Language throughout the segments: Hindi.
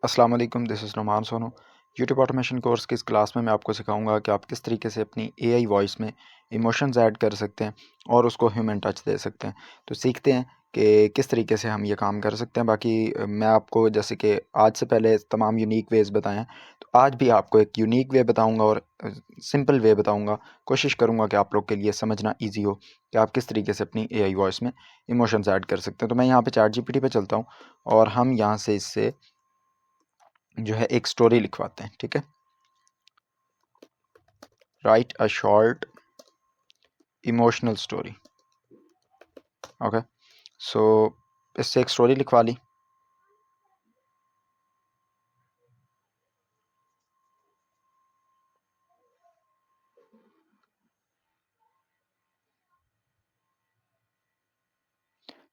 अस्सलाम वालेकुम, this is Numan Sonu. YouTube automation course की इस क्लास में मैं आपको सिखाऊंगा कि आप किस तरीके से अपनी एआई वॉइस में इमोशंस ऐड कर सकते हैं और उसको ह्यूमन टच दे सकते हैं। तो सीखते हैं कि किस तरीके से हम ये काम कर सकते हैं। बाकी मैं आपको जैसे कि आज से पहले तमाम यूनिक वेज़ बताए हैं, तो आज भी आपको एक यूनिक वे बताऊंगा और सिंपल वे बताऊंगा। कोशिश करूंगा कि आप लोग के लिए समझना ईजी हो कि आप किस तरीके से अपनी एआई वॉइस में इमोशंस ऐड कर सकते हैं। तो मैं यहाँ पे चैट जीपीटी पे चलता हूँ और हम यहाँ से इससे जो है एक स्टोरी लिखवाते हैं। ठीक है, right a short emotional story. Okay, so इससे एक स्टोरी लिखवा ली।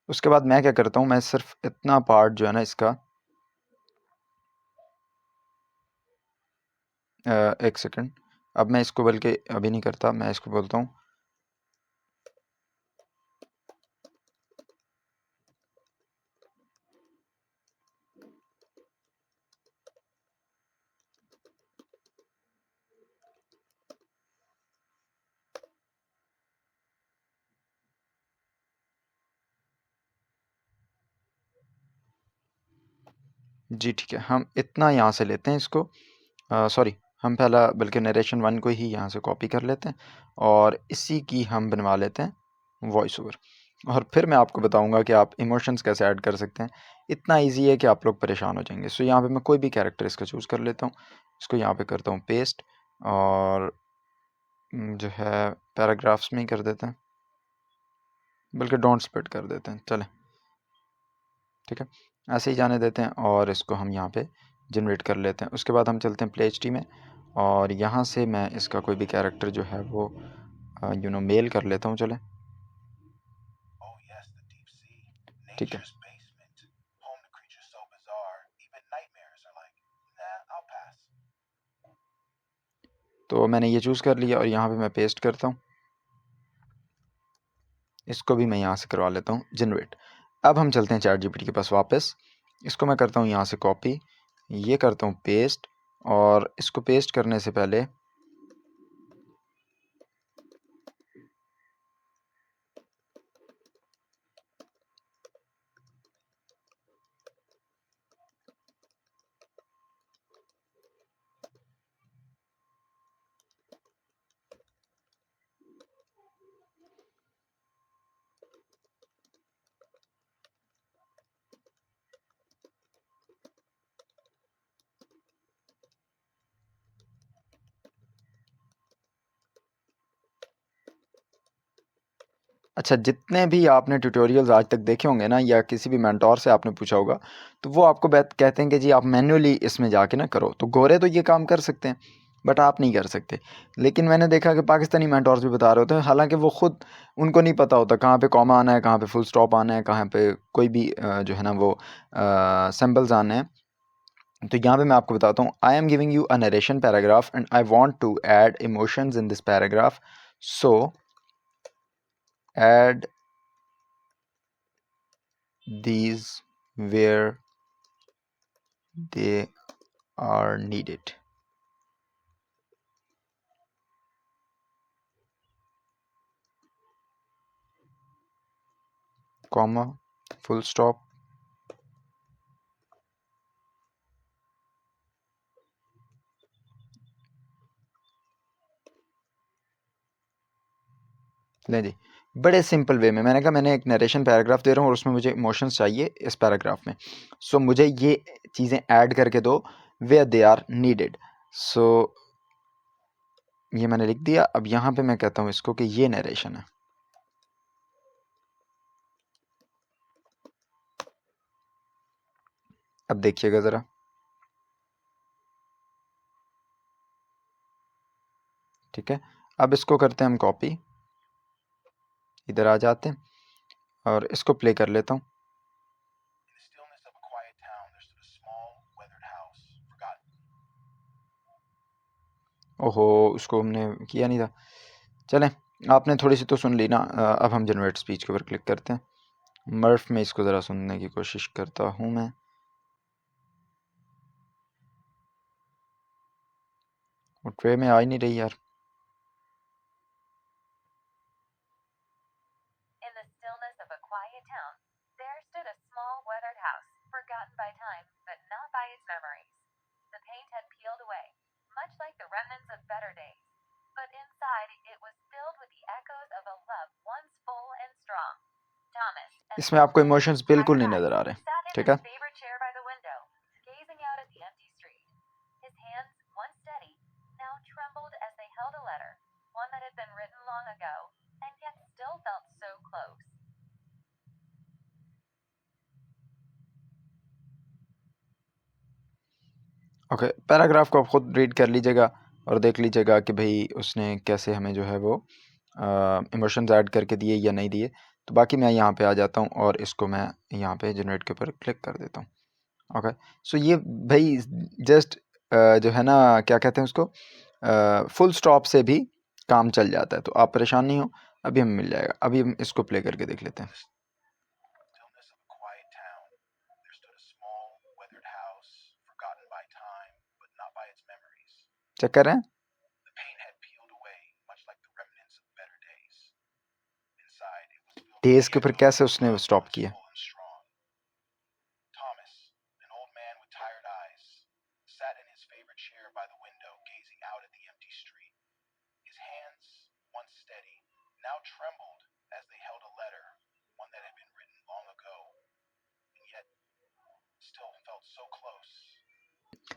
उसके बाद मैं क्या करता हूँ, मैं सिर्फ इतना पार्ट जो है ना इसका एक सेकंड, अब मैं इसको बल्कि अभी नहीं करता, मैं इसको बोलता हूँ जी ठीक है, हम इतना यहाँ से लेते हैं इसको। सॉरी, हम पहला बल्कि नरेशन वन को ही यहाँ से कॉपी कर लेते हैं और इसी की हम बनवा लेते हैं वॉइस ओवर। और फिर मैं आपको बताऊंगा कि आप इमोशंस कैसे ऐड कर सकते हैं। इतना इजी है कि आप लोग परेशान हो जाएंगे। सो यहाँ पे मैं कोई भी कैरेक्टर इसका चूज़ कर लेता हूँ, इसको यहाँ पे करता हूँ पेस्ट और जो है पैराग्राफ्स में ही कर देते हैं, बल्कि डोंट स्प्लिट कर देते हैं। चलें, ठीक है, ऐसे ही जाने देते हैं और इसको हम यहाँ पे जनरेट कर लेते हैं। उसके बाद हम चलते हैं प्ले एचटी में और यहाँ से मैं इसका कोई भी कैरेक्टर जो है वो मेल कर लेता हूँ। चलें, ठीक है, तो मैंने ये चूज़ कर लिया और यहाँ पे मैं पेस्ट करता हूँ। इसको भी मैं यहाँ से करवा लेता हूँ जनरेट। अब हम चलते हैं चैट जीपीटी के पास वापस। इसको मैं करता हूँ यहाँ से कॉपी, ये करता हूँ पेस्ट और इसको पेस्ट करने से पहले अच्छा, जितने भी आपने ट्यूटोरियल्स आज तक देखे होंगे ना, या किसी भी मेंटोर से आपने पूछा होगा, तो वो आपको कहते हैं कि जी आप मैन्युअली इसमें जाके ना करो। तो गोरे तो ये काम कर सकते हैं बट आप नहीं कर सकते। लेकिन मैंने देखा कि पाकिस्तानी मेंटोर्स भी बता रहे होते हैं, हालांकि वो खुद उनको नहीं पता होता कहाँ पे कॉमा आना है, कहाँ पे फुल स्टॉप आना है, कहाँ पे कोई भी जो है ना वो सिंबल्स आने हैं। तो यहाँ पे मैं आपको बताता हूँ, I am giving you a narration paragraph and I want to add emotions in this paragraph, so add these where they are needed, comma, full stop, लें जी। बड़े सिंपल वे में मैंने कहा, मैंने एक नरेशन पैराग्राफ दे रहा हूँ और उसमें मुझे इमोशंस चाहिए इस पैराग्राफ में, सो मुझे ये चीज़ें ऐड करके दो वेयर दे आर नीडेड। सो ये मैंने लिख दिया। अब यहाँ पे मैं कहता हूँ इसको कि ये नरेशन है। अब देखिएगा ज़रा, ठीक है। अब इसको करते हैं हम कॉपी, इधर आ जाते हैं और इसको प्ले कर लेता हूँ। ओहो, उसको हमने किया नहीं था। चलें, आपने थोड़ी सी तो सुन ली ना। अब हम जनरेट स्पीच के ऊपर क्लिक करते हैं। मर्फ में इसको ज़रा सुनने की कोशिश करता हूँ मैं। वो ट्रे में आ ही नहीं रही यार। In the stillness of a quiet town, there stood a small weathered house, forgotten by time, but not by its memories. The paint had peeled away, much like the remnants of better days. But inside, it was filled with the echoes of a love once full and strong. Thomas, इसमें आपको इमोशंस बिल्कुल नहीं नजर आ रहे, sat in ठीक है। his favorite chair by the window, gazing out at the empty street. His hands, once steady, now trembled as they held a letter, one that had been written long ago, and yet still felt so close. Okay, paragraph को आप खुद रीड कर लीजिएगा और देख लीजिएगा कि भाई उसने कैसे हमें जो है वो इमोशंस ऐड करके दिए या नहीं दिए। तो बाकी मैं यहाँ पे आ जाता हूँ और इसको मैं यहाँ पे जनरेट के ऊपर क्लिक कर देता हूँ। ओके, सो ये भाई जस्ट जो है ना, क्या कहते हैं उसको, फुल स्टॉप से भी काम चल जाता है, तो आप परेशान नहीं हो, अभी हमें मिल जाएगा। अभी हम इसको प्ले करके देख लेते हैं। चेक कर रहे हैं, डेज के ऊपर कैसे उसने स्टॉप किया।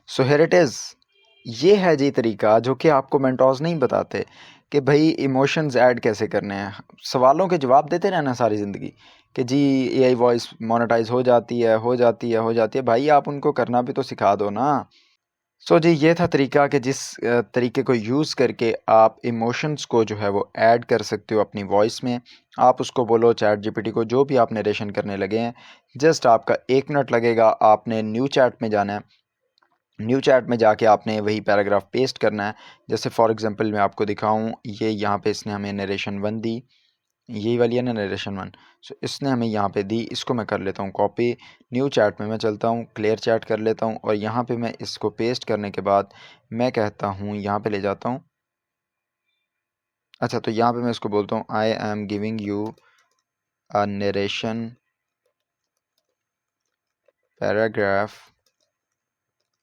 So here it is. ये है जी तरीका जो कि आपको मेंटोर्स नहीं बताते कि भाई इमोशंस ऐड कैसे करने हैं। सवालों के जवाब देते रहना सारी ज़िंदगी कि जी एआई वॉइस मोनेटाइज हो जाती है, हो जाती है, हो जाती है। भाई आप उनको करना भी तो सिखा दो ना। सो जी ये था तरीका कि जिस तरीके को यूज़ करके आप इमोशंस को जो है वो ऐड कर सकते हो अपनी वॉइस में। आप उसको बोलो चैट जीपीटी को, जो भी आप नरेशन करने लगे हैं, जस्ट आपका 1 मिनट लगेगा। आपने न्यू चैट में जाना है, न्यू चैट में जाके आपने वही पैराग्राफ पेस्ट करना है। जैसे फॉर एग्जांपल मैं आपको दिखाऊं, ये यहाँ पे इसने हमें नरेशन 1 दी, यही वाली है ना नरेशन 1। सो इसने हमें यहाँ पे दी, इसको मैं कर लेता हूँ कॉपी, न्यू चैट में मैं चलता हूँ, क्लियर चैट कर लेता हूँ और यहाँ पे मैं इसको पेस्ट करने के बाद मैं कहता हूँ, यहाँ पे ले जाता हूँ। अच्छा, तो यहाँ पे मैं इसको बोलता हूँ I am giving you a narration paragraph,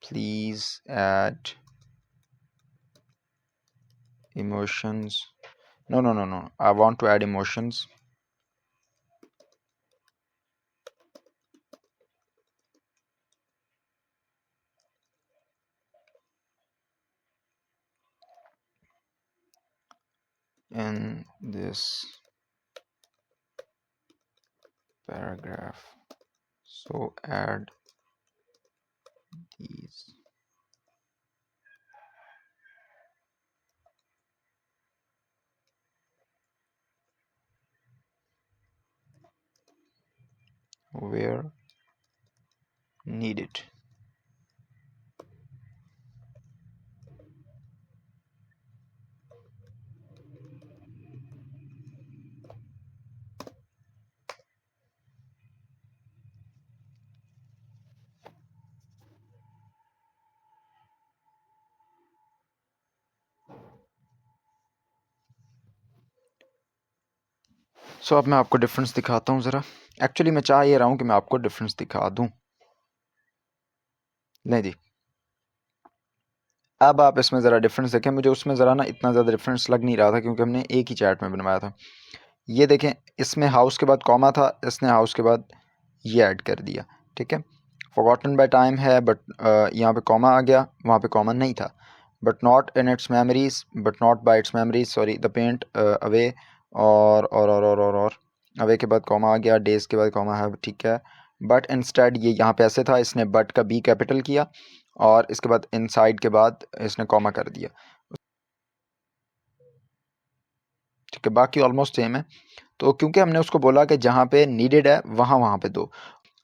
please add emotions. No, I want to add emotions. In this paragraph, so add these. Where needed. सो अब मैं आपको डिफरेंस दिखाता हूँ ज़रा। एक्चुअली मैं चाह ये रहा हूँ कि मैं आपको डिफरेंस दिखा दूँ। नहीं जी, अब आप इसमें ज़रा डिफरेंस देखें। मुझे उसमें ज़रा ना इतना ज़्यादा डिफरेंस लग नहीं रहा था क्योंकि हमने एक ही चैट में बनवाया था। ये देखें, इसमें हाउस के बाद कॉमा था, इसने हाउस के बाद ये ऐड कर दिया, ठीक है। फॉरगॉटन बाय टाइम है बट यहाँ पे कॉमा आ गया, वहाँ पे कॉमा नहीं था। But not in its memories, but not by its memories, sorry, the paint away, और अवे के बाद कॉमा आ गया, डेज के बाद कॉमा है, ठीक है। बट इंस्टेड ये यहाँ पे ऐसे था, इसने बट का बी कैपिटल किया और इसके बाद इनसाइड के बाद इसने कॉमा कर दिया, ठीक है। बाकी ऑलमोस्ट सेम है। तो क्योंकि हमने उसको बोला कि जहाँ पे नीडेड है वहाँ पे दो।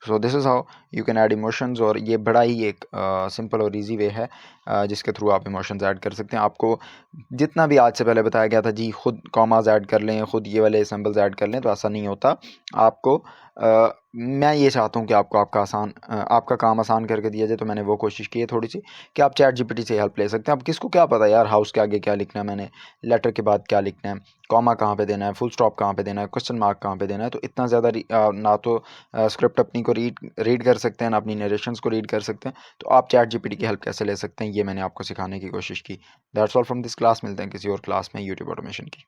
So this is how you can add emotions. और ये बड़ा ही एक सिंपल और इजी वे है जिसके थ्रू आप इमोशंस ऐड कर सकते हैं। आपको जितना भी आज से पहले बताया गया था जी खुद कॉमाज ऐड कर लें, खुद ये वाले सिंबल्स ऐड कर लें, तो ऐसा नहीं होता। आपको मैं ये चाहता हूँ कि आपको आपका काम आसान करके दिया जाए, तो मैंने वो कोशिश की है थोड़ी सी कि आप चैट जीपीटी से हेल्प ले सकते हैं। अब किसको क्या पता यार, हाउस के आगे क्या लिखना है, मैंने लेटर के बाद क्या लिखना है, कॉमा कहाँ पे देना है, फुल स्टॉप कहाँ पे देना है, क्वेश्चन मार्क कहाँ पे देना है। तो इतना ज़्यादा ना तो स्क्रिप्ट अपनी को रीड कर सकते हैं, ना अपनी नरेशंस को रीड कर सकते हैं। तो आप चैट जीपीटी की हेल्प कैसे ले सकते हैं, ये मैंने आपको सिखाने की कोशिश की। That's all from this class. मिलते हैं किसी और क्लास में यूट्यूब ऑटोमेशन की।